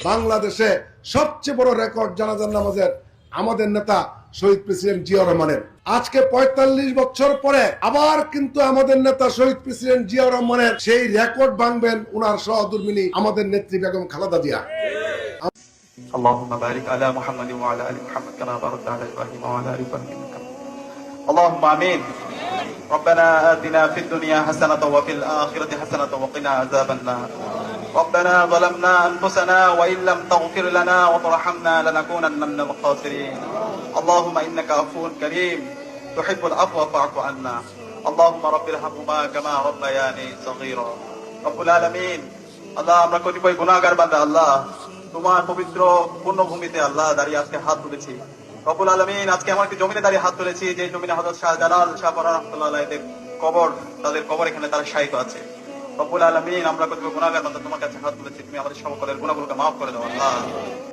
বাংলাদেশে সবচেয়ে বড় রেকর্ড জানাজার নামাজের আমাদের নেতা শহীদ প্রেসিডেন্ট জিয়া রহমানের। আজকে ৪৫ বছর পরে আবার কিন্তু আমাদের নেতা শহীদ প্রেসিডেন্ট জিয়া রহমানের সেই রেকর্ড ভাঙবেন উনার সহধর্মিণী আমাদের নেত্রী বেগম খালেদা জিয়া। اللهم بارك على محمد وعلى ال محمد كما باركت على ابراهيم وعلى ال ابراهيم اللهم امين. ربنا آتنا في الدنيا حسنة وفي الآخرة حسنة وقنا عذاب النار. ربنا ظلمنا أنفسنا وإن لم تغفر لنا وترحمنا لنكونن من الخاسرين. اللهم إنك عفو كريم تحب العفو فاعف عنا. اللهم رب ارحمهما كما ربياني صغيرا. رب العالمين আল্লাহ, আমরা কতিপয় গুনাহগার বান্দা আল্লাহ, তোমার পবিত্র পূর্ণভূমিতে আল্লাহ দাঁড়িয়ে আজকে হাত তুলেছি। রব্বুল আলামিন, আজকে আমার একটি জমিনে দাঁড়িয়ে হাত তুলেছি, যে জমিনে হযরত শাহজালাল শাহ পরান রাহমাতুল্লাহ আলাইহির কবর, তাদের কবর এখানে তারা শায়িত আছে। রব্বুল আলামিন, আমরা কতিপয় গুনাহগার বান্দা তোমার কাছে হাত তুলেছি, তুমি আমাদের সকলের গুনাহগুলোকে মাফ করে দাও আল্লাহ।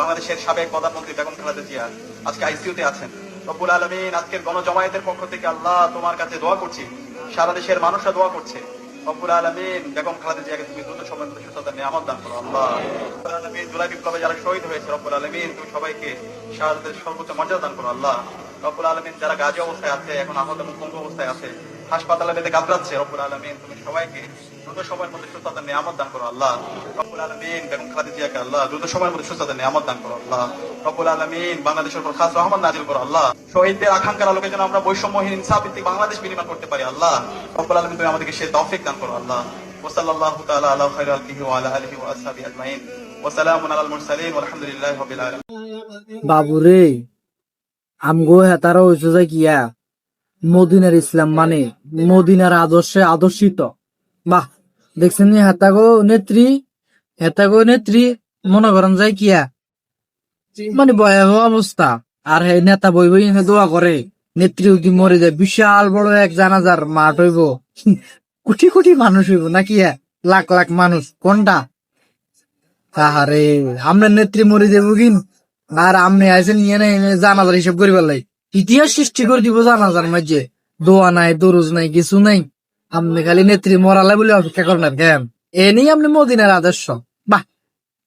বাংলাদেশের সাবেক প্রধানমন্ত্রী বেগম খালেদা জিয়া আজকে আইসিইউতে আছেন। রব্বুল আলামিন, আজকের গণজমায়েতের পক্ষ থেকে আল্লাহ তোমার কাছে দোয়া করছি, সারা দেশের মানুষরা দোয়া করছে। রব্বুল আলামিন, বেগম খালেদা জিয়াকে তুমি দ্রুত সময়ের মধ্যে সুস্থতার নিয়ামত দান করো আল্লাহ। রব্বুল আলামিন, জুলাই বিপ্লবে যারা শহীদ হয়েছে রব্বুল আলামিন, তুমি সবাইকে শাহাদাতের সর্বোচ্চ মর্যাদা দান করো আল্লাহ। রব্বুল আলামিন, যারা গাজী অবস্থায় আছে, এখন আহত এবং পঙ্গু অবস্থায় আছে, হাসপাতালে বেঁধে কাতরাচ্ছে, রব্বুল আলামিন, তুমি সবাইকে দ্রুত সময়ের মধ্যে সুস্থতার নিয়ামত দান করো আল্লাহ। রব্বুল আলামিন, বেগম খালেদা জিয়াকে আল্লাহ দ্রুত সময়ের মধ্যে সুস্থতার নিয়ামত দান করো আল্লাহ। রব্বুল আলামিন, বাংলাদেশের উপর খাস রহমত নাজিল করো আল্লাহ। শহীদদের আকাঙ্ক্ষার আলোকে যেন আমরা বৈষম্যহীন ইনসাফ ভিত্তিক বাংলাদেশ বিনির্মাণ করতে পারি আল্লাহ। রব্বুল আলামিন, তুমি আমাদেরকে সেই তৌফিক দান করো আল্লাহ। ওয়াসাল্লাল্লাহু তাআলা আলা খায়রি খালকিহি ওয়া আলা আলিহি ওয়া আসহাবিহি আজমাইন ওয়া সালামুন আলাল মুরসালিন ওয়ালহামদুলিল্লাহি রাব্বিল আলামিন। বাবুরে, আমগো হেতারা হইছে যে কিয়া মদিনার ইসলাম মানে মদিনার আদর্শে আদর্শিত। বাহ, দেখছেন হেতাগো নেত্রী মনে করেন যায় কিয়া মানে ভয়াবহ অবস্থা। আর হে নেতা বই বই দোয়া করে নেত্রী যদি মরে যায়, বিশাল বড় এক জানাজার মাঠ হইব, কোটি কোটি মানুষ হইব নাকি, লাখ লাখ মানুষ কোনটা। তাহারে আমরা নেত্রী মরে যাবো কিন, আর আমনে আইসেন নিয়ে নেই জানাজার হিসাব করি পারলাই, ইতিহাস সৃষ্টি করে দিব জানাজার মাঝে। দোয়া নাই, দরুজ নাই, কিছু নাই, আপনি খালি নেত্রী মরালে বলে অপেক্ষা করেন। কেন এ নেই আপনি মদিনার আদর্শ। বাহ,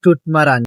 টুট মারান।